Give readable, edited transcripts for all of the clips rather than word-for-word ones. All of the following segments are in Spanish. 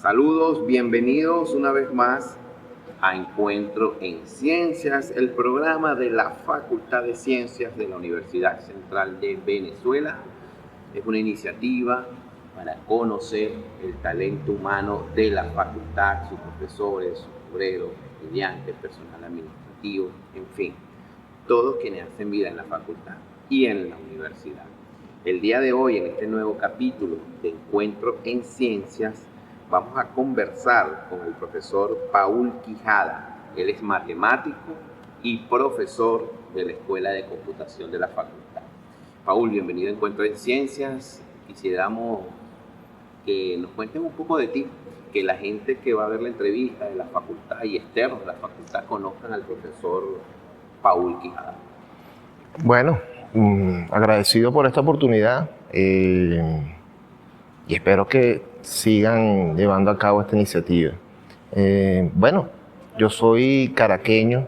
Saludos, bienvenidos una vez más a Encuentro en Ciencias, el programa de la Facultad de Ciencias de la Universidad Central de Venezuela. Es una iniciativa para conocer el talento humano de la facultad, sus profesores, sus obreros, estudiantes, personal administrativo, en fin, todos quienes hacen vida en la facultad y en la universidad. El día de hoy, en este nuevo capítulo de Encuentro en Ciencias, vamos a conversar con el profesor Paul Quijada. Él es matemático y profesor de la Escuela de Computación de la facultad. Paul, bienvenido a Encuentro en Ciencias. Quisiéramos que nos cuentes un poco de ti, que la gente que va a ver la entrevista de la facultad y externos de la facultad conozcan al profesor Paul Quijada. Bueno, agradecido por esta oportunidad y espero que sigan llevando a cabo esta iniciativa. Bueno, yo soy caraqueño,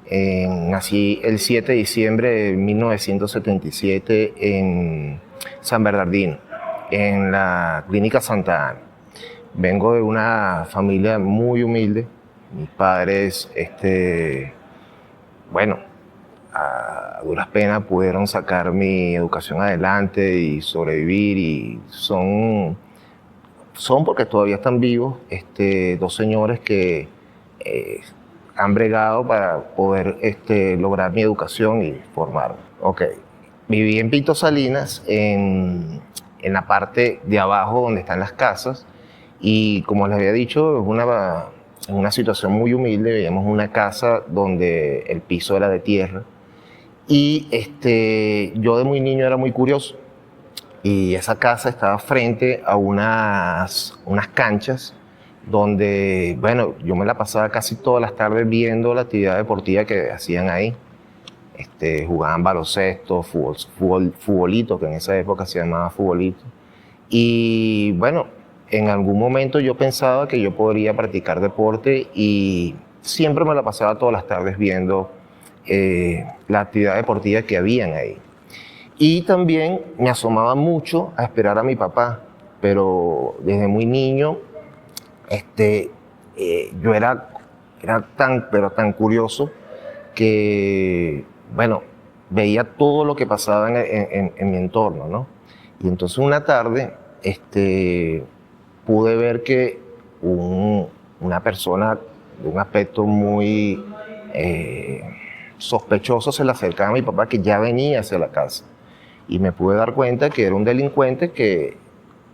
nací el 7 de diciembre de 1977 en San Bernardino, en la Clínica Santa Ana. Vengo de una familia muy humilde. Mis padres, a duras penas pudieron sacar mi educación adelante y sobrevivir, y son porque todavía están vivos, dos señores que han bregado para poder lograr mi educación y formarme. Viví en Pinto Salinas, en la parte de abajo donde están las casas, y como les había dicho, en una situación muy humilde. Veíamos una casa donde el piso era de tierra, y yo de muy niño era muy curioso, y esa casa estaba frente a unas canchas donde, bueno, yo me la pasaba casi todas las tardes viendo la actividad deportiva que hacían ahí. Jugaban baloncesto, futbolito, que en esa época se llamaba futbolito. Y bueno, en algún momento yo pensaba que yo podría practicar deporte, y siempre me la pasaba todas las tardes viendo la actividad deportiva que habían ahí. Y también me asomaba mucho a esperar a mi papá, pero desde muy niño yo era tan curioso que, bueno, veía todo lo que pasaba en mi entorno, ¿no? Y entonces una tarde pude ver que una persona de un aspecto muy sospechoso se le acercaba a mi papá, que ya venía hacia la casa. Y me pude dar cuenta que era un delincuente que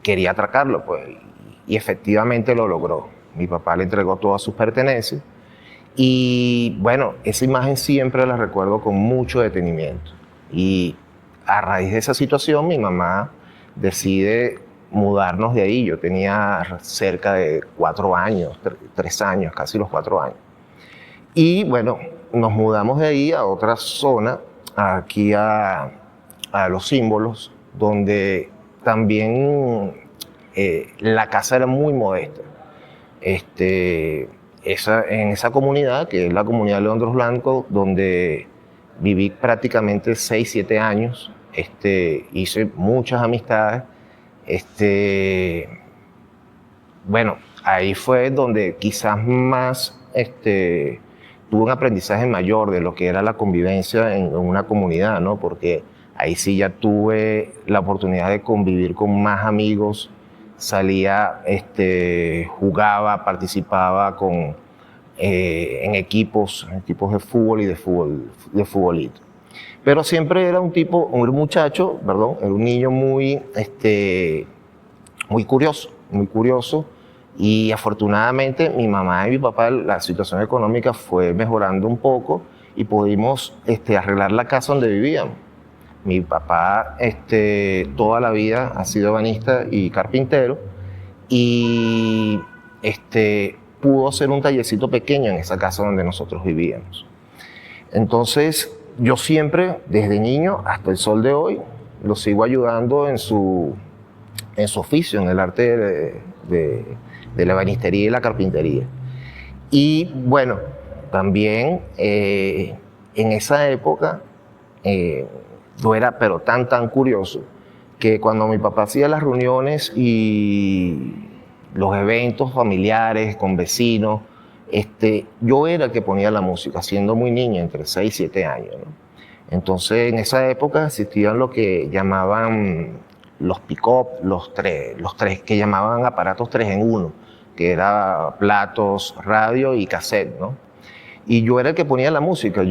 quería atracarlo, pues, y efectivamente lo logró. Mi papá le entregó todas sus pertenencias, y bueno, esa imagen siempre la recuerdo con mucho detenimiento. Y a raíz de esa situación, mi mamá decide mudarnos de ahí. Yo tenía cerca de 4 años, 3 años, casi los 4 años. Y bueno, nos mudamos de ahí a otra zona, aquí a Los Símbolos, donde también la casa era muy modesta. En esa comunidad, que es la comunidad de Leandros Blanco, donde viví prácticamente 6, 7 años, hice muchas amistades. Bueno, ahí fue donde quizás más tuve un aprendizaje mayor de lo que era la convivencia en una comunidad, ¿no? Porque ahí sí ya tuve la oportunidad de convivir con más amigos. Salía, jugaba, participaba en equipos de fútbol y de futbolito. Pero siempre era un niño muy curioso, y afortunadamente mi mamá y mi papá, la situación económica fue mejorando un poco, y pudimos arreglar la casa donde vivíamos. Mi papá toda la vida ha sido ebanista y carpintero, y pudo hacer un tallercito pequeño en esa casa donde nosotros vivíamos. Entonces yo siempre, desde niño hasta el sol de hoy, lo sigo ayudando en su oficio, en el arte de la ebanistería y la carpintería. Y bueno, también en esa época yo era pero tan curioso, que cuando mi papá hacía las reuniones y los eventos familiares con vecinos, yo era el que ponía la música, siendo muy niño, entre 6 y 7 años, ¿no? Entonces, en esa época existían lo que llamaban los pick-up, los tres, que llamaban aparatos 3 en 1, que era platos, radio y cassette, ¿no? Y yo era el que ponía la música,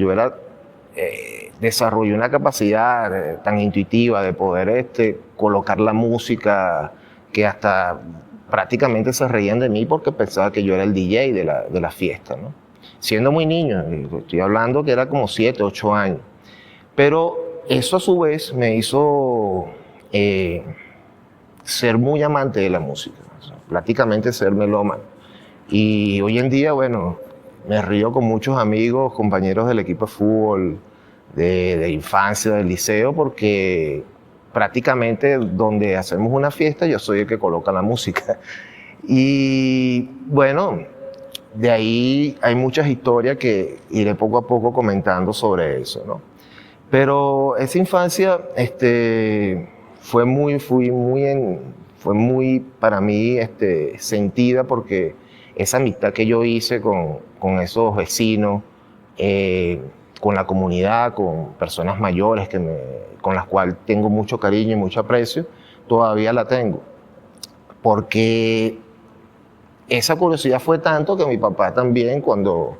desarrollé una capacidad tan intuitiva de poder colocar la música que hasta prácticamente se reían de mí porque pensaba que yo era el DJ de la fiesta, ¿no? Siendo muy niño, estoy hablando que era como 7, 8 años. Pero eso a su vez me hizo ser muy amante de la música, o sea, prácticamente ser melómano. Y hoy en día, bueno, me río con muchos amigos, compañeros del equipo de fútbol, de infancia, del liceo, porque prácticamente donde hacemos una fiesta yo soy el que coloca la música. Y bueno, de ahí hay muchas historias que iré poco a poco comentando sobre eso, ¿no? Pero esa infancia fue muy para mí sentida porque esa amistad que yo hice con esos vecinos, con la comunidad, con personas mayores con las cuales tengo mucho cariño y mucho aprecio, todavía la tengo. Porque esa curiosidad fue tanto que mi papá también, cuando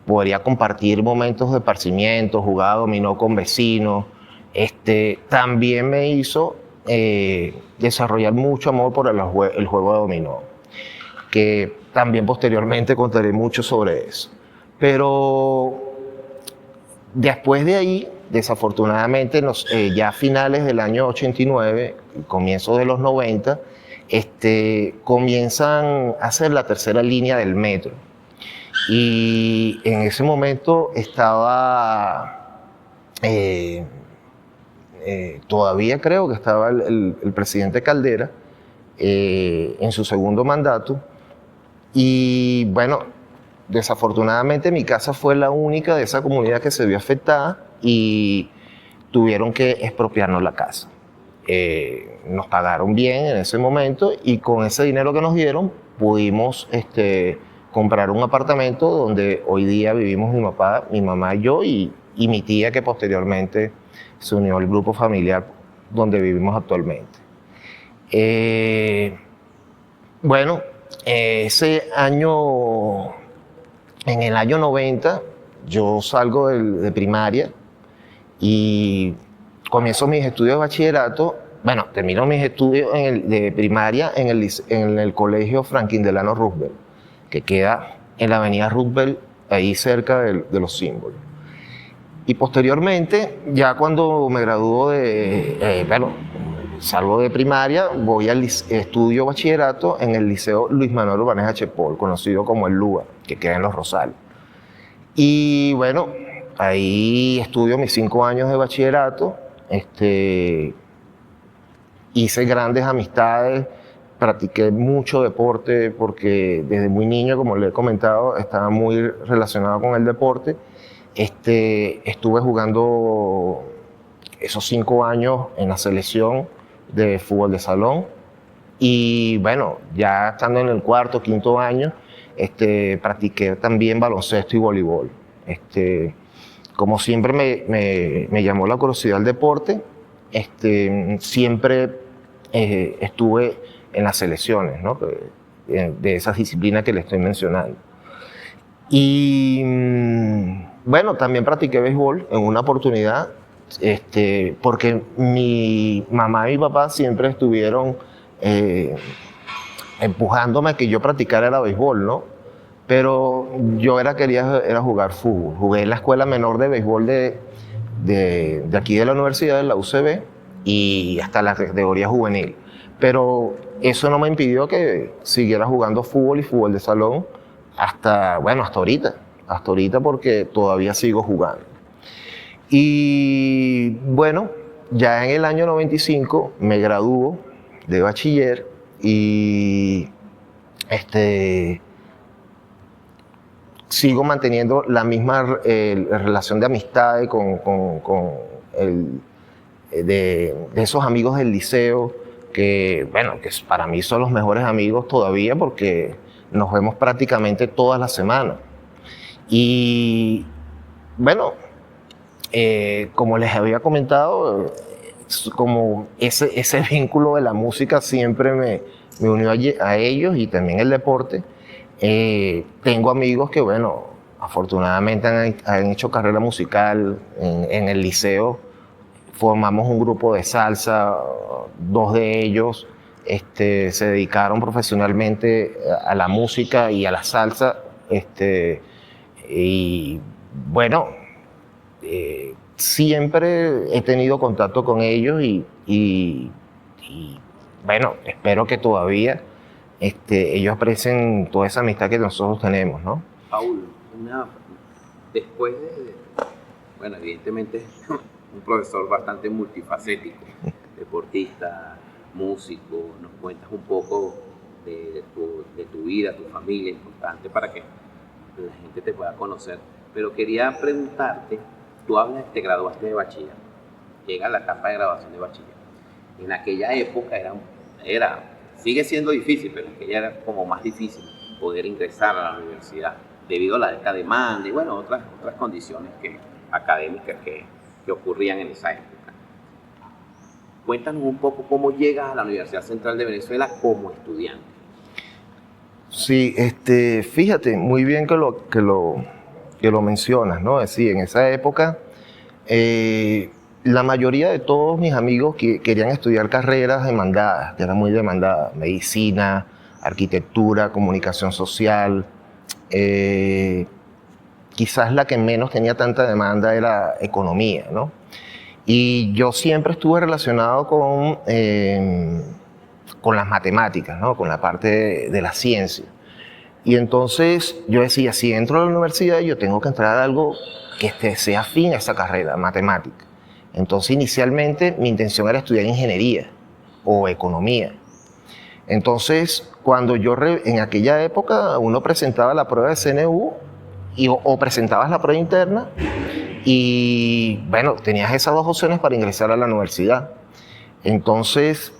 podría compartir momentos de esparcimiento, jugar dominó con vecinos, también me hizo desarrollar mucho amor por el juego de dominó, que también posteriormente contaré mucho sobre eso. Pero después de ahí, desafortunadamente, ya a finales del año 89, comienzos de los 90, comienzan a hacer la tercera línea del metro. Y en ese momento estaba, todavía creo que estaba el presidente Caldera en su segundo mandato. Y bueno, desafortunadamente mi casa fue la única de esa comunidad que se vio afectada y tuvieron que expropiarnos la casa. Nos pagaron bien en ese momento y con ese dinero que nos dieron pudimos comprar un apartamento donde hoy día vivimos mi papá, mi mamá y yo y mi tía, que posteriormente se unió al grupo familiar donde vivimos actualmente. Bueno, ese año, en el año 90, yo salgo de primaria y comienzo mis estudios de bachillerato. Bueno, termino mis estudios de primaria en el colegio Franklin Delano Roosevelt, que queda en la avenida Roosevelt, ahí cerca de los símbolos. Y posteriormente, ya cuando me gradúo salgo de primaria, voy al estudio bachillerato en el Liceo Luis Manuel Urbanez H. Paul, conocido como el LUA, que queda en Los Rosales. Y bueno, ahí estudio mis 5 años de bachillerato, hice grandes amistades, practiqué mucho deporte porque desde muy niño, como le he comentado, estaba muy relacionado con el deporte. Estuve jugando esos 5 años en la selección de fútbol de salón y bueno, ya estando en el 4º, 5º año, practiqué también baloncesto y voleibol. Como siempre me llamó la curiosidad el deporte, siempre estuve en las selecciones, ¿no? De esas disciplinas que le estoy mencionando. Y bueno, también practiqué béisbol en una oportunidad, porque mi mamá y mi papá siempre estuvieron empujándome a que yo practicara el béisbol, ¿no? Pero yo quería jugar fútbol. Jugué en la escuela menor de béisbol de aquí de la universidad, de la UCB, y hasta la categoría juvenil. Pero eso no me impidió que siguiera jugando fútbol y fútbol de salón hasta ahorita. Hasta ahorita, porque todavía sigo jugando. Y bueno, ya en el año 95 me gradúo de bachiller y sigo manteniendo la misma relación de amistad de esos amigos del liceo bueno, que para mí son los mejores amigos todavía porque nos vemos prácticamente todas las semanas. Y bueno, como les había comentado, como ese vínculo de la música siempre me unió a ellos y también el deporte. Tengo amigos que, bueno, afortunadamente han hecho carrera musical en el liceo. Formamos un grupo de salsa, 2 de ellos se dedicaron profesionalmente a la música y a la salsa. Y bueno, siempre he tenido contacto con ellos y bueno, espero que todavía ellos aprecien toda esa amistad que nosotros tenemos, ¿no? Paul, después bueno, evidentemente un profesor bastante multifacético, deportista, músico, nos cuentas un poco de tu vida, tu familia, importante para que la gente te pueda conocer. Pero quería preguntarte, tú te graduaste de bachiller, llega la etapa de graduación de bachiller. En aquella época sigue siendo difícil, pero aquella era como más difícil poder ingresar a la universidad debido a la alta demanda y bueno, otras condiciones académicas que ocurrían en esa época. Cuéntanos un poco cómo llegas a la Universidad Central de Venezuela como estudiante. Sí, fíjate, muy bien que lo mencionas, ¿no? Es decir, en esa época la mayoría de todos mis amigos querían estudiar carreras demandadas, que eran muy demandadas, medicina, arquitectura, comunicación social. Quizás la que menos tenía tanta demanda era economía, ¿no? Y yo siempre estuve relacionado con las matemáticas, ¿no? Con la parte de la ciencia. Y entonces yo decía, si entro a la universidad, yo tengo que entrar a algo que sea afín a esa carrera, matemática. Entonces inicialmente mi intención era estudiar ingeniería o economía. Entonces cuando en aquella época uno presentaba la prueba de CNU o presentabas la prueba interna y bueno, tenías esas 2 opciones para ingresar a la universidad. Entonces,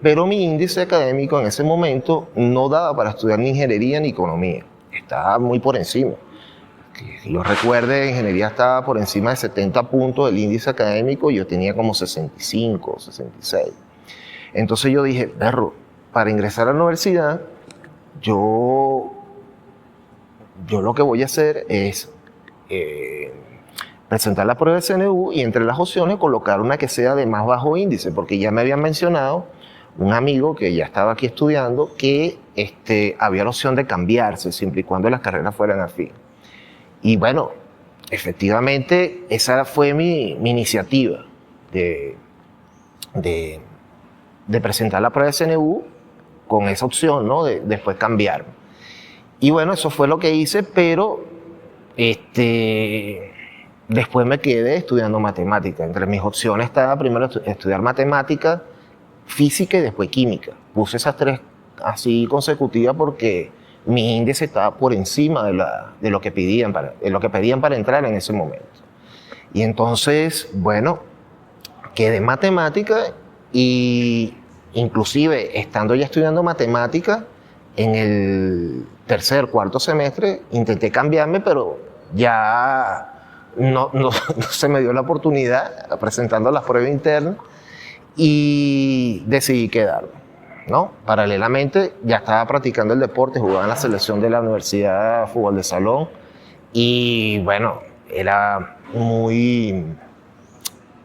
pero mi índice académico en ese momento no daba para estudiar ni ingeniería ni economía, estaba muy por encima. Que yo recuerde, ingeniería estaba por encima de 70 puntos del índice académico y yo tenía como 65, 66. Entonces yo dije, para ingresar a la universidad, yo lo que voy a hacer es presentar la prueba de CNU y entre las opciones colocar una que sea de más bajo índice, porque ya me habían mencionado un amigo que ya estaba aquí estudiando que había la opción de cambiarse siempre y cuando las carreras fueran afín. Y bueno, efectivamente esa fue mi iniciativa de presentar la prueba de CNU con esa opción, ¿no? De después cambiarme. Y bueno, eso fue lo que hice, pero después me quedé estudiando matemática. Entre mis opciones estaba primero estudiar matemática, física y después química. Puse esas 3 así consecutivas porque mi índice estaba por encima de lo que pedían para entrar en ese momento. Y entonces, bueno, quedé en matemática y inclusive estando ya estudiando matemática, en el 3er, 4 semestre intenté cambiarme, pero ya no se me dio la oportunidad presentando las pruebas internas y decidí quedarme, ¿no? Paralelamente ya estaba practicando el deporte, jugaba en la selección de la universidad de fútbol de salón y bueno,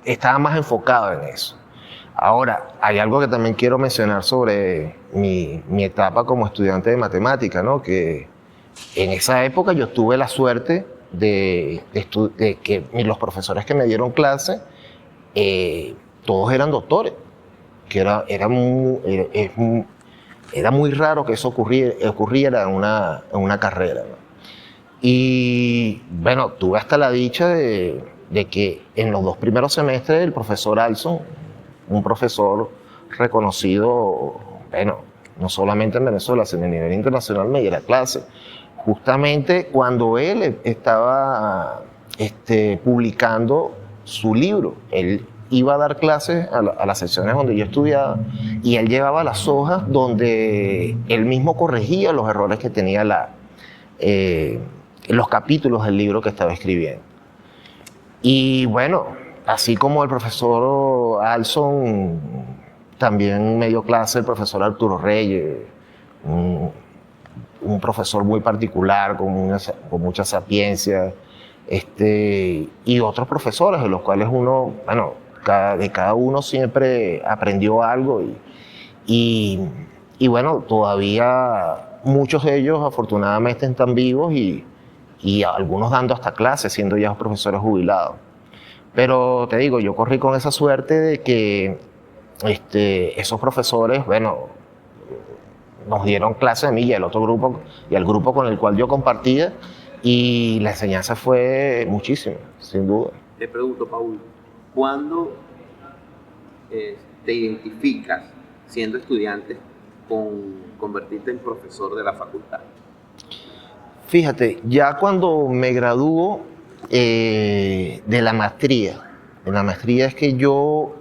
estaba más enfocado en eso. Ahora, hay algo que también quiero mencionar sobre mi etapa como estudiante de matemática, ¿no? Que en esa época yo tuve la suerte de que los profesores que me dieron clase, todos eran doctores, que era muy raro que eso ocurriera en una carrera, ¿no? Y bueno, tuve hasta la dicha de que en los 2 primeros semestres el profesor Alson, un profesor reconocido, bueno, no solamente en Venezuela, sino a nivel internacional, me diera clase. Justamente cuando él estaba publicando su libro, él iba a dar clases a las secciones donde yo estudiaba y él llevaba las hojas donde él mismo corregía los errores que tenía los capítulos del libro que estaba escribiendo. Y bueno, así como el profesor Alson, también me dio clase el profesor Arturo Reyes, un profesor muy particular, con mucha sapiencia, y otros profesores de los cuales uno, bueno, de cada uno siempre aprendió algo y bueno, todavía muchos de ellos afortunadamente están vivos y algunos dando hasta clases, siendo ya profesores jubilados. Pero te digo, yo corrí con esa suerte de que esos profesores, bueno, nos dieron clases a mí y al otro grupo, y al grupo con el cual yo compartía, y la enseñanza fue muchísima, sin duda. Te pregunto, Paul, ¿cuándo te identificas siendo estudiante con convertirte en profesor de la facultad? Fíjate, ya cuando me gradúo de la maestría, es que yo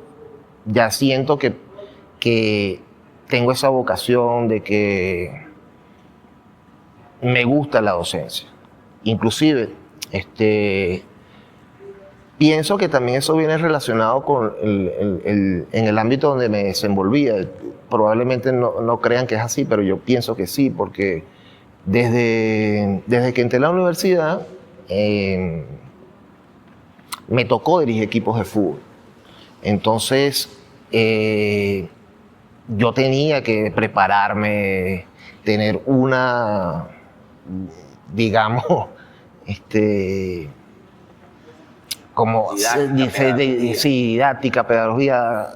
ya siento que tengo esa vocación de que me gusta la docencia. Inclusive, pienso que también eso viene relacionado con en el ámbito donde me desenvolvía. Probablemente no crean que es así, pero yo pienso que sí, porque desde que entré a la universidad me tocó dirigir equipos de fútbol. Entonces, yo tenía que prepararme, tener una, digamos, como didáctica, pedagogía,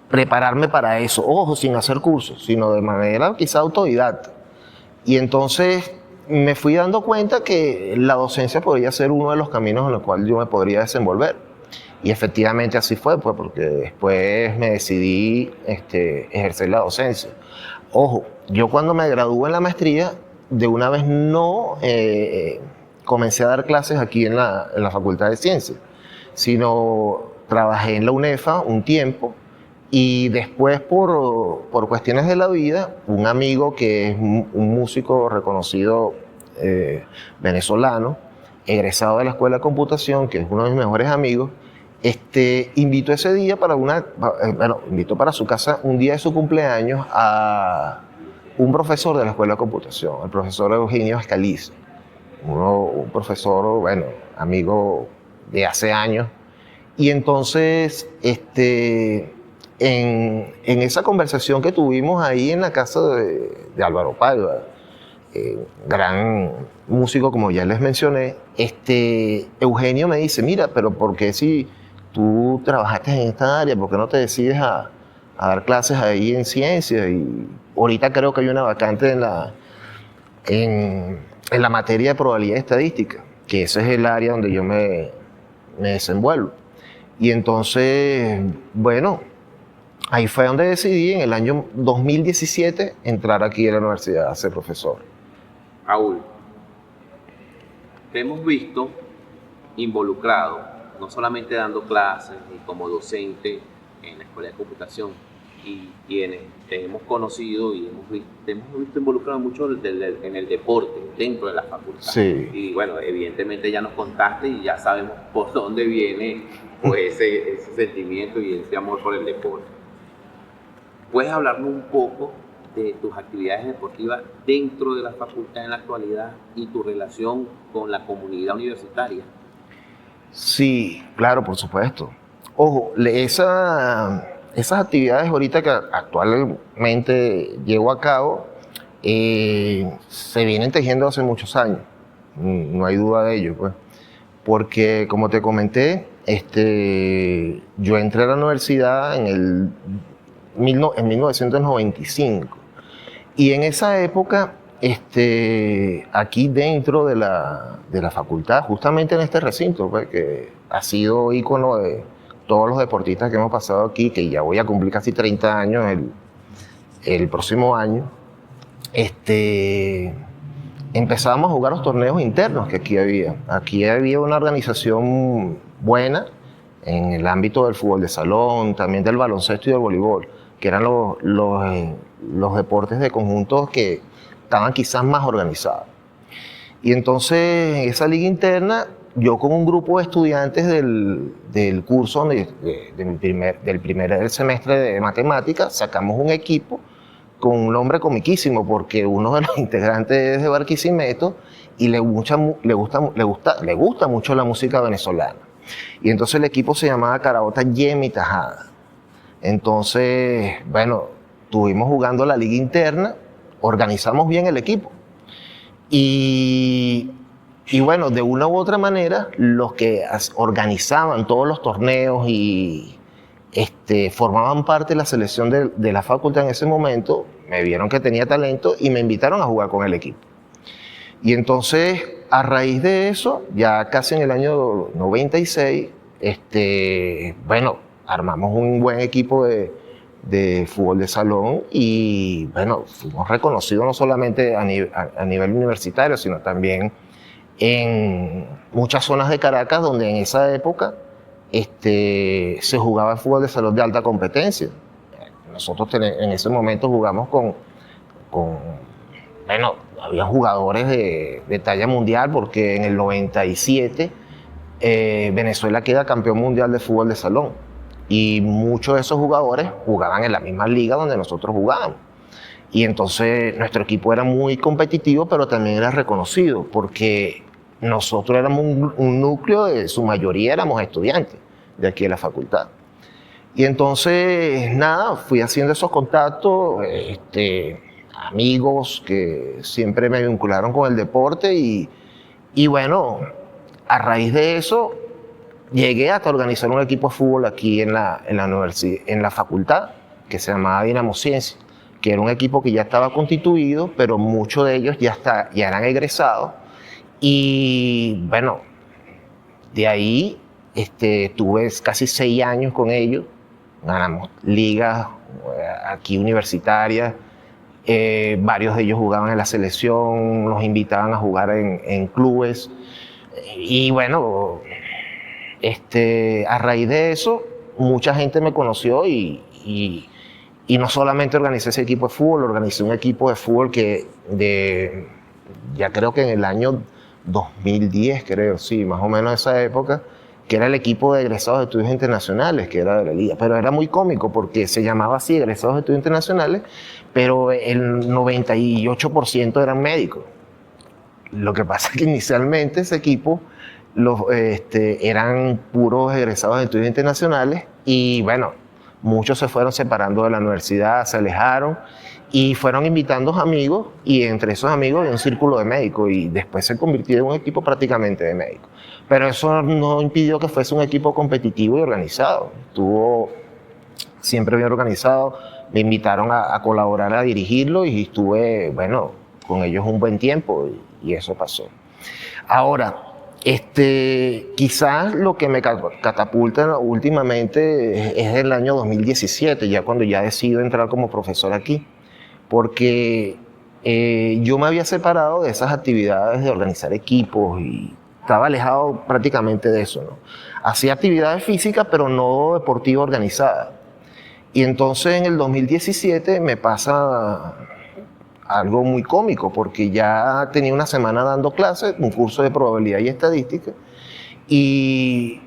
prepararme para eso. Ojo, sin hacer cursos, sino de manera quizá autodidacta. Y entonces me fui dando cuenta que la docencia podría ser uno de los caminos en los cuales yo me podría desenvolver. Y efectivamente así fue, pues, porque después me decidí ejercer la docencia. Ojo, yo cuando me gradué en la maestría, de una vez no comencé a dar clases aquí en la Facultad de Ciencias, sino trabajé en la UNEFA un tiempo y después por cuestiones de la vida, un amigo que es un músico reconocido venezolano, egresado de la Escuela de Computación, que es uno de mis mejores amigos, invitó ese día invitó para su casa un día de su cumpleaños a un profesor de la Escuela de Computación, el profesor Eugenio Escaliz, un profesor, bueno, amigo de hace años. Y entonces, en esa conversación que tuvimos ahí en la casa de Álvaro Paiva, gran músico, como ya les mencioné, Eugenio me dice, mira, pero ¿por qué si tú trabajaste en esta área, por qué no te decides a dar clases ahí en ciencias? Y ahorita creo que hay una vacante en la materia de probabilidad estadística, que ese es el área donde yo me desenvuelvo. Y entonces, bueno, ahí fue donde decidí en el año 2017 entrar aquí a la universidad a ser profesor. Raúl, te hemos visto involucrado, no solamente dando clases y como docente en la Escuela de Computación, y quienes te hemos conocido y te hemos visto involucrado mucho en el deporte dentro de la facultad. Sí. Y bueno, evidentemente ya nos contaste y ya sabemos por dónde viene pues, ese sentimiento y ese amor por el deporte. ¿Puedes hablarnos un poco de tus actividades deportivas dentro de la facultad en la actualidad y tu relación con la comunidad universitaria? Sí, claro, por supuesto. Ojo, esas actividades ahorita que actualmente llevo a cabo se vienen tejiendo hace muchos años, no hay duda de ello, pues. Porque, como te comenté, yo entré a la universidad en 1995 y en esa época aquí dentro de la facultad, justamente en este recinto, pues, que ha sido ícono de todos los deportistas que hemos pasado aquí, que ya voy a cumplir casi 30 años el próximo año, empezábamos a jugar los torneos internos que aquí había. Aquí había una organización buena en el ámbito del fútbol de salón, también del baloncesto y del voleibol, que eran los deportes de conjuntos que estaban quizás más organizados. Y entonces en esa liga interna, yo con un grupo de estudiantes del curso del primer semestre de matemáticas, sacamos un equipo con un nombre comiquísimo, porque uno de los integrantes es de Barquisimeto y le gusta mucho la música venezolana. Y entonces el equipo se llamaba Caraota Yemi Tajada. Entonces, bueno, estuvimos jugando la liga interna, organizamos bien el equipo. Y bueno, de una u otra manera, los que organizaban todos los torneos y formaban parte de la selección de la facultad en ese momento, me vieron que tenía talento y me invitaron a jugar con el equipo. Y entonces, a raíz de eso, ya casi en el año 96, bueno, armamos un buen equipo de fútbol de salón y, bueno, fuimos reconocidos no solamente a nivel universitario, sino también en muchas zonas de Caracas donde en esa época se jugaba el fútbol de salón de alta competencia. Nosotros en ese momento jugamos con bueno, había jugadores de talla mundial, porque en el 97 Venezuela queda campeón mundial de fútbol de salón y muchos de esos jugadores jugaban en la misma liga donde nosotros jugábamos. Y entonces nuestro equipo era muy competitivo, pero también era reconocido porque nosotros éramos un núcleo, de su mayoría éramos estudiantes de aquí de la facultad. Y entonces, nada, fui haciendo esos contactos, amigos que siempre me vincularon con el deporte y bueno, a raíz de eso llegué hasta organizar un equipo de fútbol aquí en la universidad, en la facultad, que se llamaba Dinamo Ciencia, que era un equipo que ya estaba constituido, pero muchos de ellos ya eran egresados. Y bueno, de ahí tuve casi 6 años con ellos, ganamos ligas aquí universitarias, varios de ellos jugaban en la selección, los invitaban a jugar en clubes. Y bueno, a raíz de eso, mucha gente me conoció y no solamente organicé ese equipo de fútbol, organicé un equipo de fútbol ya creo que en el año 2010, creo, sí, más o menos esa época, que era el equipo de egresados de estudios internacionales, que era de la liga. Pero era muy cómico porque se llamaba así, egresados de estudios internacionales, pero el 98% eran médicos. Lo que pasa es que inicialmente ese equipo eran puros egresados de estudios internacionales y bueno, muchos se fueron separando de la universidad, se alejaron y fueron invitando amigos, y entre esos amigos había un círculo de médicos y después se convirtió en un equipo prácticamente de médicos. Pero eso no impidió que fuese un equipo competitivo y organizado. Estuvo siempre bien organizado, me invitaron a colaborar, a dirigirlo y estuve, bueno, con ellos un buen tiempo y eso pasó. Ahora, quizás lo que me catapulta últimamente es el año 2017, ya cuando ya decido entrar como profesor aquí, porque yo me había separado de esas actividades de organizar equipos y estaba alejado prácticamente de eso, ¿no? Hacía actividades físicas, pero no deportiva organizada. Y entonces en el 2017 me pasa algo muy cómico, porque ya tenía una semana dando clases, un curso de probabilidad y estadística, y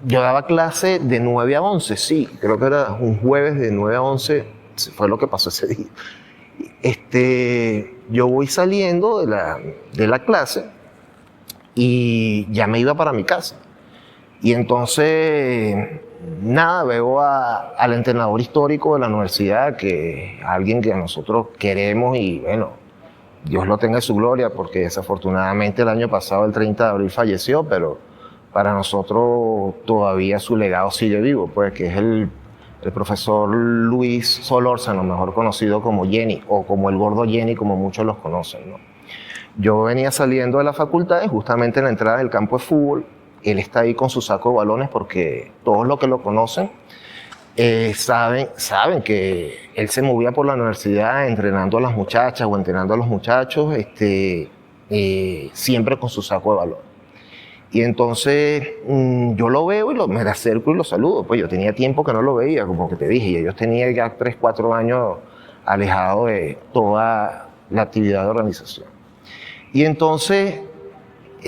yo daba clase de 9 a 11, sí, creo que era un jueves de 9 a 11, fue lo que pasó ese día. Yo voy saliendo de la clase y ya me iba para mi casa. Y entonces, nada, veo al entrenador histórico de la universidad, que es alguien que nosotros queremos y bueno, Dios lo tenga en su gloria, porque desafortunadamente el año pasado, el 30 de abril, falleció, pero para nosotros todavía su legado sigue vivo, pues, que es el profesor Luis Solórzano, mejor conocido como Jenny, o como el Gordo Jenny, como muchos los conocen, ¿no? Yo venía saliendo de la facultad y justamente en la entrada del campo de fútbol, él está ahí con su saco de balones, porque todos los que lo conocen saben que él se movía por la universidad entrenando a las muchachas o entrenando a los muchachos, siempre con su saco de balones. Y entonces yo lo veo y me acerco y lo saludo. Pues yo tenía tiempo que no lo veía, como que te dije, y ellos tenían ya 3, 4 años alejados de toda la actividad de organización. Y entonces,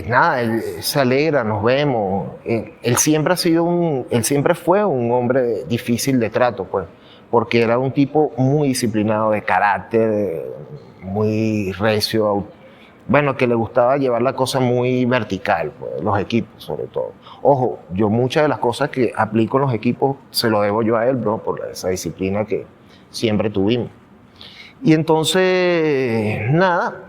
nada, él se alegra, nos vemos. Él siempre fue un hombre difícil de trato, pues, porque era un tipo muy disciplinado de carácter, muy recio, bueno, que le gustaba llevar la cosa muy vertical, pues, los equipos sobre todo. Ojo, yo muchas de las cosas que aplico en los equipos se lo debo yo a él, bro, por esa disciplina que siempre tuvimos. Y entonces, nada,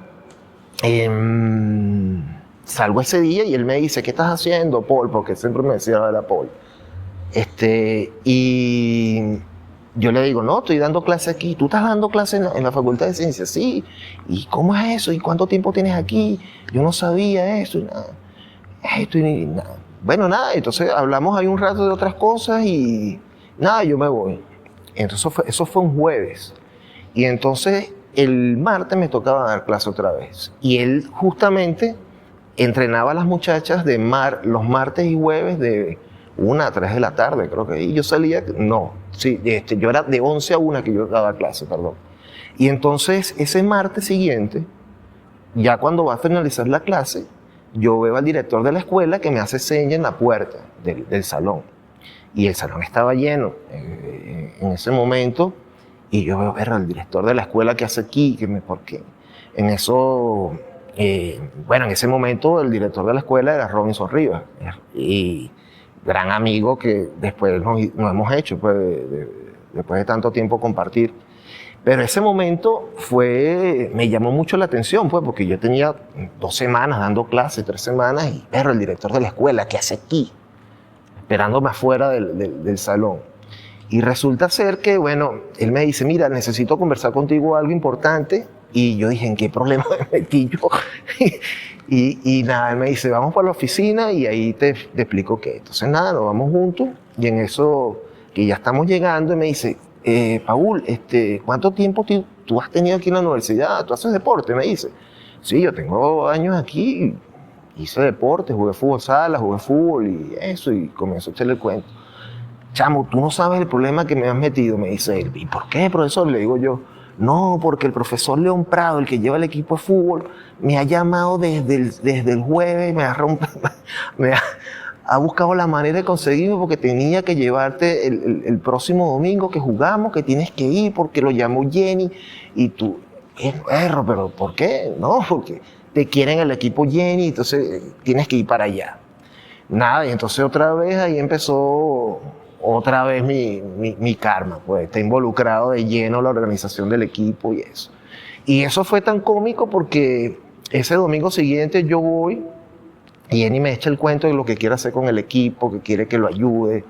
salgo ese día y él me dice, ¿qué estás haciendo, Paul? Porque siempre me decía, era Paul. Y yo le digo, no, estoy dando clase aquí. ¿Tú estás dando clase en la Facultad de Ciencias? Sí. ¿Y cómo es eso? ¿Y cuánto tiempo tienes aquí? Yo no sabía eso y nada. Nada. Bueno, nada, entonces hablamos ahí un rato de otras cosas y nada, yo me voy. Entonces eso fue un jueves. Y entonces el martes me tocaba dar clase otra vez. Y él justamente entrenaba a las muchachas los martes y jueves de 1 a 3 de la tarde, creo que. Y yo salía, no, sí, yo era de 11 a 1 que yo daba clase, perdón. Y entonces ese martes siguiente, ya cuando va a finalizar la clase, yo veo al director de la escuela que me hace seña en la puerta del salón. Y el salón estaba lleno en ese momento. Y yo veo, el director de la escuela que hace aquí, ¿por qué? En eso, bueno, en ese momento el director de la escuela era Robinson Rivas. Y gran amigo que después nos hemos hecho, pues, después de tanto tiempo compartir. Pero ese momento me llamó mucho la atención, pues, porque yo tenía 2 semanas dando clases, 3 semanas, y el director de la escuela, ¿qué hace aquí? Esperándome afuera del salón. Y resulta ser que, bueno, él me dice, mira, necesito conversar contigo algo importante. Y yo dije, ¿en qué problema me metí yo? y nada, él me dice, vamos para la oficina y ahí te explico qué. Entonces nada, nos vamos juntos y en eso que ya estamos llegando, él me dice, Paul, ¿cuánto tiempo tú has tenido aquí en la universidad? ¿Tú haces deporte? Me dice, sí, yo tengo años aquí, hice deporte, jugué fútbol sala, jugué fútbol y eso, y comenzó a echarle el cuento. Chamo, tú no sabes el problema que me has metido, me dice él. ¿Y por qué, profesor? Le digo yo, no, porque el profesor León Prado, el que lleva el equipo de fútbol, me ha llamado desde el jueves, ha buscado la manera de conseguirme porque tenía que llevarte el próximo domingo que jugamos, que tienes que ir porque lo llamó Jenny. Y tú, pero ¿por qué? No, porque te quieren el equipo Jenny, entonces tienes que ir para allá. Nada, y entonces otra vez ahí empezó mi karma, pues está involucrado de lleno la organización del equipo y eso. Y eso fue tan cómico porque ese domingo siguiente yo voy y Jenny me echa el cuento de lo que quiere hacer con el equipo, que quiere que lo ayude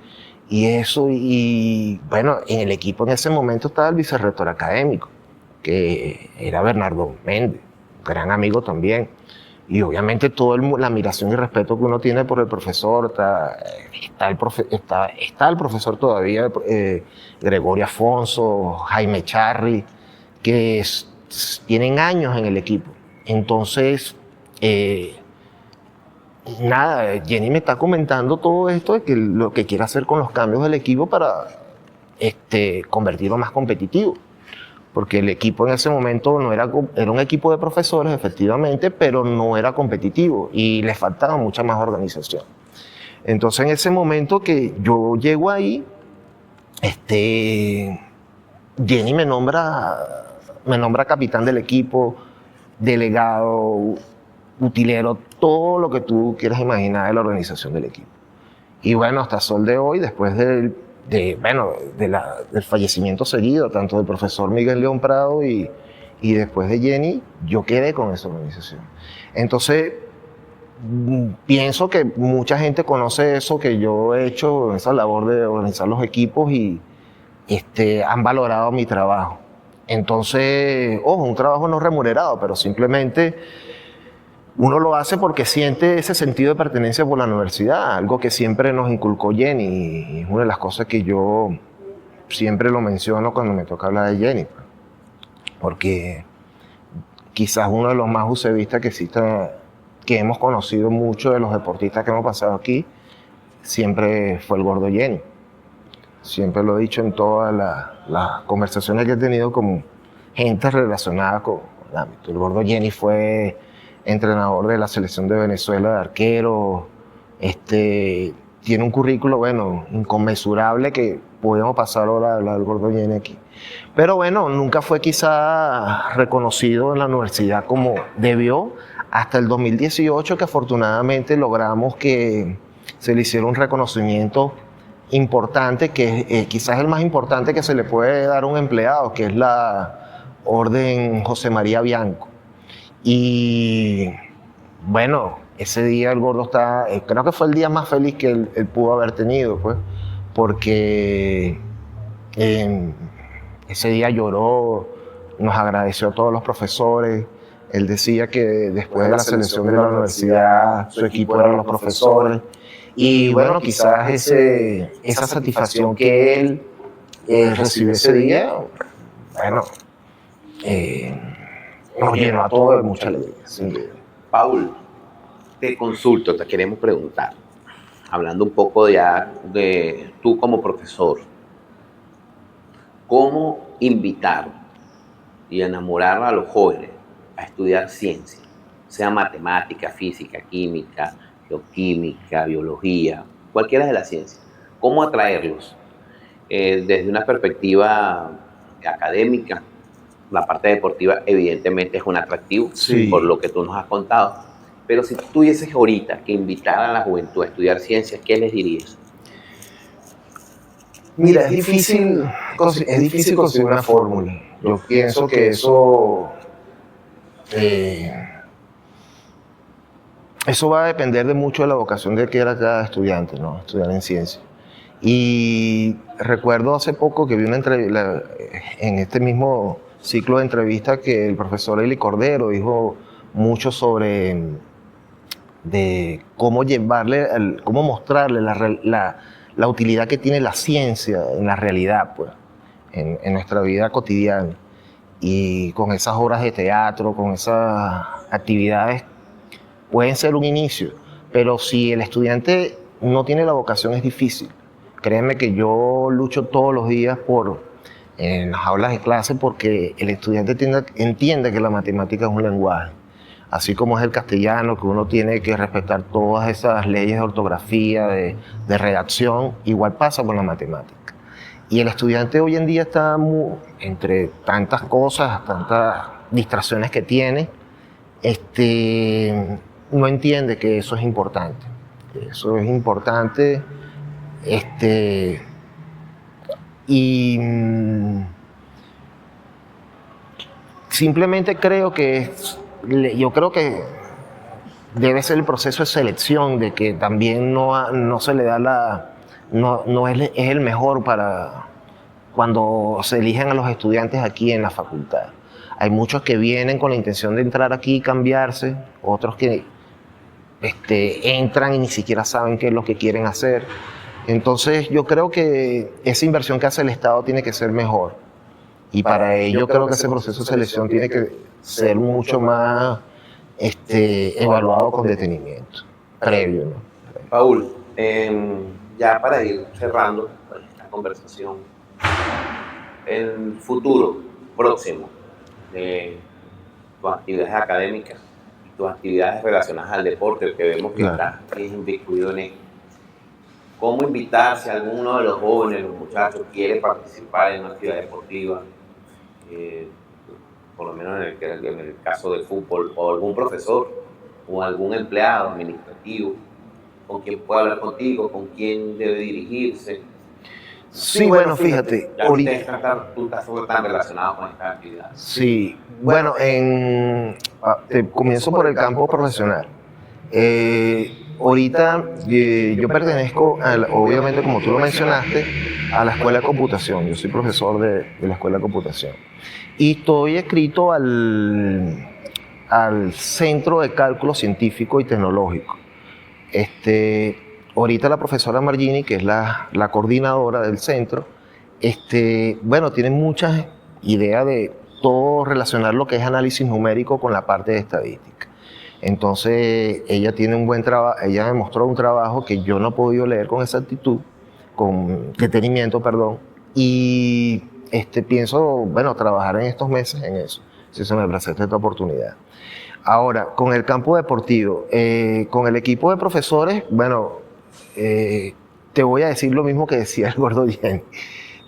y eso. Y bueno, en el equipo en ese momento estaba el vicerrector académico, que era Bernardo Méndez, gran amigo también. Y obviamente toda la admiración y respeto que uno tiene por el profesor, está el profesor todavía, Gregorio Afonso, Jaime Charri, que tienen años en el equipo. Entonces, nada, Jenny me está comentando todo esto de que lo que quiere hacer con los cambios del equipo para convertirlo más competitivo. Porque el equipo en ese momento era un equipo de profesores, efectivamente, pero no era competitivo y le faltaba mucha más organización. Entonces, en ese momento que yo llego ahí, Jenny me nombra capitán del equipo, delegado, utilero, todo lo que tú quieras imaginar de la organización del equipo. Y bueno, hasta sol de hoy, después del fallecimiento seguido, tanto del profesor Miguel León Prado y después de Jenny, yo quedé con esa organización. Entonces, pienso que mucha gente conoce eso que yo he hecho, esa labor de organizar los equipos y han valorado mi trabajo. Entonces, ojo, un trabajo no remunerado, pero simplemente uno lo hace porque siente ese sentido de pertenencia por la universidad, algo que siempre nos inculcó Jenny, y es una de las cosas que yo siempre lo menciono cuando me toca hablar de Jenny, porque quizás uno de los más usevistas que exista que hemos conocido mucho de los deportistas que hemos pasado aquí, siempre fue el Gordo Jenny. Siempre lo he dicho en todas las conversaciones que he tenido con gente relacionada con el ámbito. El Gordo Jenny fue entrenador de la selección de Venezuela de arquero. Tiene un currículo, bueno, inconmensurable, que podemos pasar ahora a hablar del Gordo Jenny aquí. Pero bueno, nunca fue quizá reconocido en la universidad como debió, hasta el 2018, que afortunadamente logramos que se le hiciera un reconocimiento importante, que quizás es el más importante que se le puede dar a un empleado, que es la Orden José María Bianco. Y bueno, ese día el Gordo está, creo que fue el día más feliz que él pudo haber tenido, pues, porque ese día lloró, nos agradeció a todos los profesores. Él decía que después de la selección de la universidad, su equipo eran los profesores. Y bueno, quizás esa satisfacción que él recibió ese día, bueno, nos llenó a todos de mucha alegría, sin duda. Paul, te consulto, te queremos preguntar, hablando un poco ya de tú como profesor, ¿cómo invitar y enamorar a los jóvenes a estudiar ciencia, sea matemática, física, química, bioquímica, biología, cualquiera de las ciencias? ¿Cómo atraerlos? Desde una perspectiva académica, la parte deportiva evidentemente es un atractivo, Sí. por lo que tú nos has contado. Pero si tú tuvieses ahorita que invitar a la juventud a estudiar ciencias, ¿qué les dirías? Mira, es difícil conseguir una fórmula. Yo pienso que eso va a depender de mucho de la vocación de que era cada estudiante, ¿no? Estudiar en ciencia. Y recuerdo hace poco que vi una entrevista, en este mismo ciclo de entrevistas, que el profesor Eli Cordero dijo mucho sobre de cómo cómo mostrarle la utilidad que tiene la ciencia en la realidad, pues, en nuestra vida cotidiana. Y con esas obras de teatro, con esas actividades, pueden ser un inicio. Pero si el estudiante no tiene la vocación, es difícil. Créeme que yo lucho todos los días en las aulas de clase, porque el estudiante entiende que la matemática es un lenguaje. Así como es el castellano, que uno tiene que respetar todas esas leyes de ortografía, de redacción, igual pasa con la matemática. Y el estudiante hoy en día está entre tantas cosas, tantas distracciones que tiene, no entiende que eso es importante. Eso es importante. Y simplemente creo que yo creo que debe ser el proceso de selección, de que también no se le da no es el mejor para cuando se eligen a los estudiantes aquí en la facultad. Hay muchos que vienen con la intención de entrar aquí y cambiarse, otros que entran y ni siquiera saben qué es lo que quieren hacer. Entonces yo creo que esa inversión que hace el Estado tiene que ser mejor. Y para ello creo que ese proceso de selección tiene que ser mucho más evaluado con detenimiento, previo, ¿no? Paul, ya para ir cerrando esta conversación, el futuro próximo de tus actividades académicas y tus actividades relacionadas al deporte, que vemos que Claro. está incluido en esto. ¿Cómo invitar si alguno de los jóvenes, los muchachos, quiere participar en una actividad deportiva? Por lo menos en el caso del fútbol, o algún profesor o algún empleado administrativo, con quien pueda hablar contigo, con quien debe dirigirse. Sí, bueno, fíjate, Ya ahorita tú estás tan relacionado con esta actividad. Sí, bueno, te comienzo por el campo profesional. Ahorita yo pertenezco, obviamente, como tú lo mencionaste, a la Escuela de Computación. Yo soy profesor de la Escuela de Computación. Y estoy adscrito al Centro de Cálculo Científico y Tecnológico. Ahorita la profesora Margini, que es la coordinadora del centro, bueno, tiene muchas ideas de todo relacionar lo que es análisis numérico con la parte de estadística. Entonces ella tiene un buen trabajo, ella me mostró un trabajo que yo no he podido leer con exactitud, con detenimiento, perdón, y pienso, bueno, trabajar en estos meses en eso, si se me presenta esta oportunidad. Ahora, con el campo deportivo, con el equipo de profesores, bueno, te voy a decir lo mismo que decía el gordo Jenny.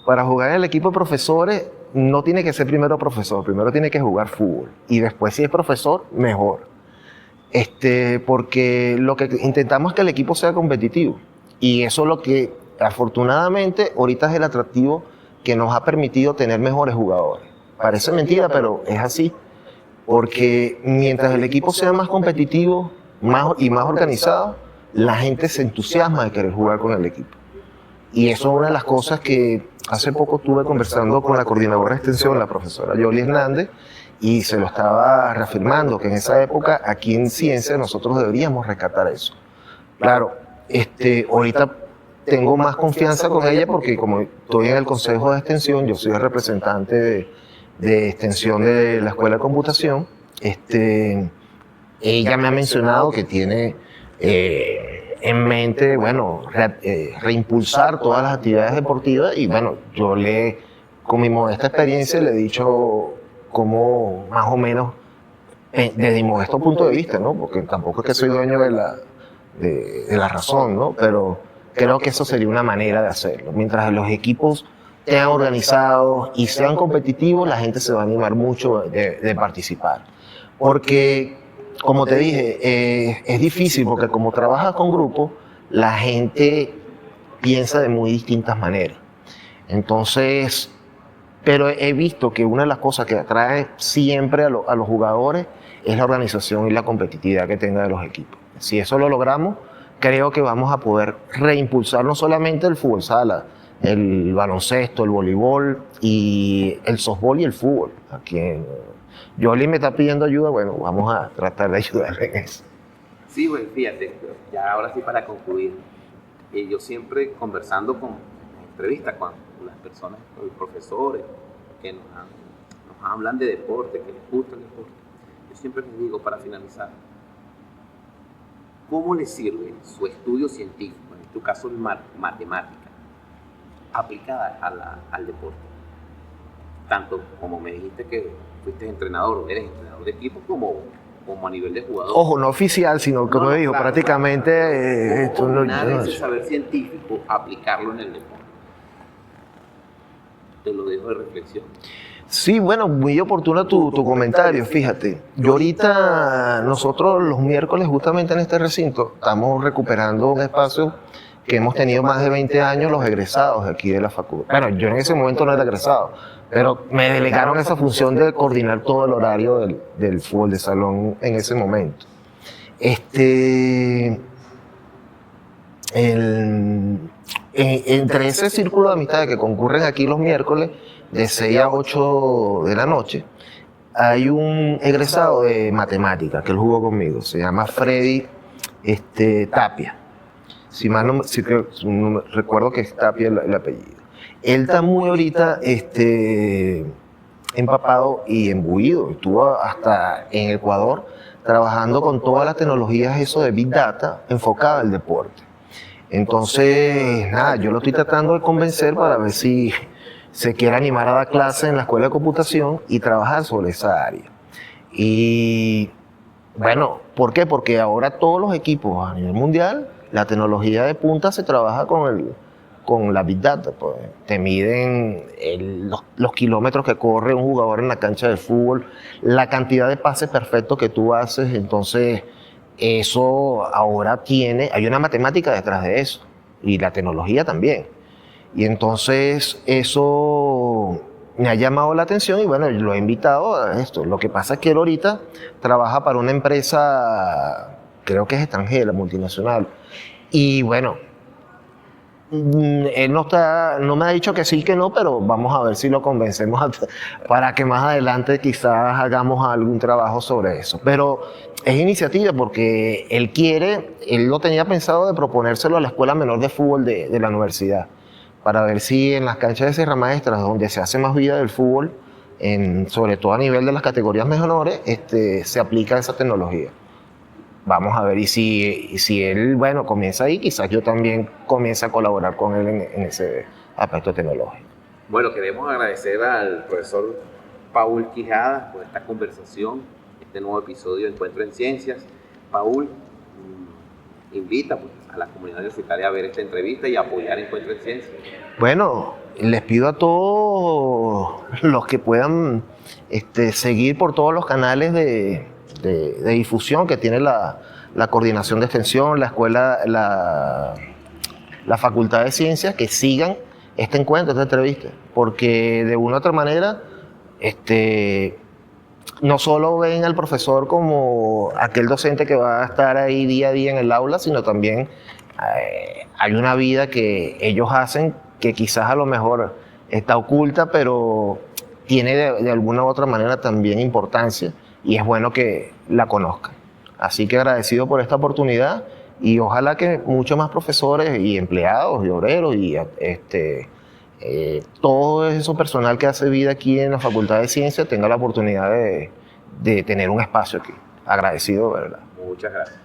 Para jugar en el equipo de profesores no tiene que ser primero profesor, primero tiene que jugar fútbol y después si es profesor, mejor. Porque lo que intentamos es que el equipo sea competitivo y eso es lo que afortunadamente ahorita es el atractivo que nos ha permitido tener mejores jugadores. Parece mentira, pero es así, porque mientras el equipo sea más competitivo y más organizado, la gente se entusiasma de querer jugar con el equipo. Y eso es una de las cosas que hace poco estuve conversando con la coordinadora de extensión, la profesora Yoli Hernández, y se lo estaba reafirmando, que en esa época aquí en Ciencia nosotros deberíamos rescatar eso. Claro, ahorita tengo más confianza con ella porque como estoy en el Consejo de Extensión, yo soy el representante de extensión de la Escuela de Computación, ella me ha mencionado que tiene en mente, bueno, reimpulsar todas las actividades deportivas y bueno, yo con mi modesta experiencia le he dicho cómo más o menos, desde mi modesto punto de vista, ¿no? Porque tampoco es que soy dueño de la razón, ¿no? Pero creo que eso sería una manera de hacerlo. Mientras los equipos estén organizados y sean competitivos, la gente se va a animar mucho de participar. Porque, como te dije, es difícil porque como trabajas con grupos, la gente piensa de muy distintas maneras. Entonces, pero he visto que una de las cosas que atrae siempre a los jugadores es la organización y la competitividad que tenga de los equipos. Si eso lo logramos, creo que vamos a poder reimpulsar no solamente el fútbol sala, el baloncesto, el voleibol y el softball y el fútbol. Aquí Yoli me está pidiendo ayuda, bueno, vamos a tratar de ayudarle en eso. Sí, bueno, fíjate, ya ahora sí para concluir, yo siempre conversando en entrevistas con las personas, con los profesores que nos hablan de deporte, que les gusta el deporte, yo siempre les digo para finalizar, ¿cómo les sirve su estudio científico, en tu caso matemática, aplicada al deporte? Tanto como me dijiste que fuiste entrenador, eres entrenador de equipo, como a nivel de jugador. Ojo, no oficial, sino como no, digo, claro, prácticamente... esto no, ese saber científico, aplicarlo en el deporte. Te lo dejo de reflexión. Sí, bueno, muy oportuna tu comentario, fíjate. Yo ahorita, nosotros los miércoles justamente en este recinto, estamos recuperando un espacio que hemos tenido más de 20 años los egresados de aquí de la facultad. Bueno, yo en ese momento no era egresado, pero me delegaron esa función de coordinar todo el horario del fútbol de salón en ese momento. Entre ese círculo de amistades que concurren aquí los miércoles, de 6 a 8 de la noche, hay un egresado de matemática que él jugó conmigo, se llama Freddy Tapia. Si mal no recuerdo que es Tapia el apellido. Él está muy ahorita empapado y embuido. Estuvo hasta en Ecuador trabajando con todas las tecnologías eso de Big Data enfocada al deporte. Entonces, nada, yo lo estoy tratando de convencer para ver si se quiere animar a dar clases en la Escuela de Computación y trabajar sobre esa área. Y bueno, ¿por qué? Porque ahora todos los equipos a nivel mundial, la tecnología de punta se trabaja con la Big Data. Pues. Te miden los kilómetros que corre un jugador en la cancha de fútbol, la cantidad de pases perfectos que tú haces. Entonces, eso ahora hay una matemática detrás de eso y la tecnología también. Y entonces eso me ha llamado la atención y bueno, lo he invitado a esto. Lo que pasa es que él ahorita trabaja para una empresa, creo que es extranjera, multinacional. Y bueno, él no me ha dicho que sí, que no, pero vamos a ver si lo convencemos para que más adelante quizás hagamos algún trabajo sobre eso. Pero es iniciativa porque él lo tenía pensado de proponérselo a la Escuela Menor de Fútbol de la universidad, para ver si en las canchas de Sierra Maestra, donde se hace más vida del fútbol, sobre todo a nivel de las categorías menores, se aplica esa tecnología. vamos a ver, y si él, bueno, comienza ahí, quizás yo también comience a colaborar con él en ese aspecto tecnológico. Bueno, queremos agradecer al profesor Paul Quijada por esta conversación, este nuevo episodio de Encuentro en Ciencias. Paul, invita pues, a la comunidad universitaria a ver esta entrevista y apoyar Encuentro en Ciencias. Bueno, les pido a todos los que puedan seguir por todos los canales de difusión que tiene la Coordinación de Extensión, la Escuela, la Facultad de Ciencias, que sigan este encuentro, esta entrevista, porque de una u otra manera no solo ven al profesor como aquel docente que va a estar ahí día a día en el aula, sino también hay una vida que ellos hacen que quizás a lo mejor está oculta, pero tiene de alguna u otra manera también importancia y es bueno que la conozcan. Así que agradecido por esta oportunidad y ojalá que muchos más profesores y empleados y obreros y todo ese personal que hace vida aquí en la Facultad de Ciencias tenga la oportunidad de tener un espacio aquí. Agradecido, ¿verdad? Muchas gracias.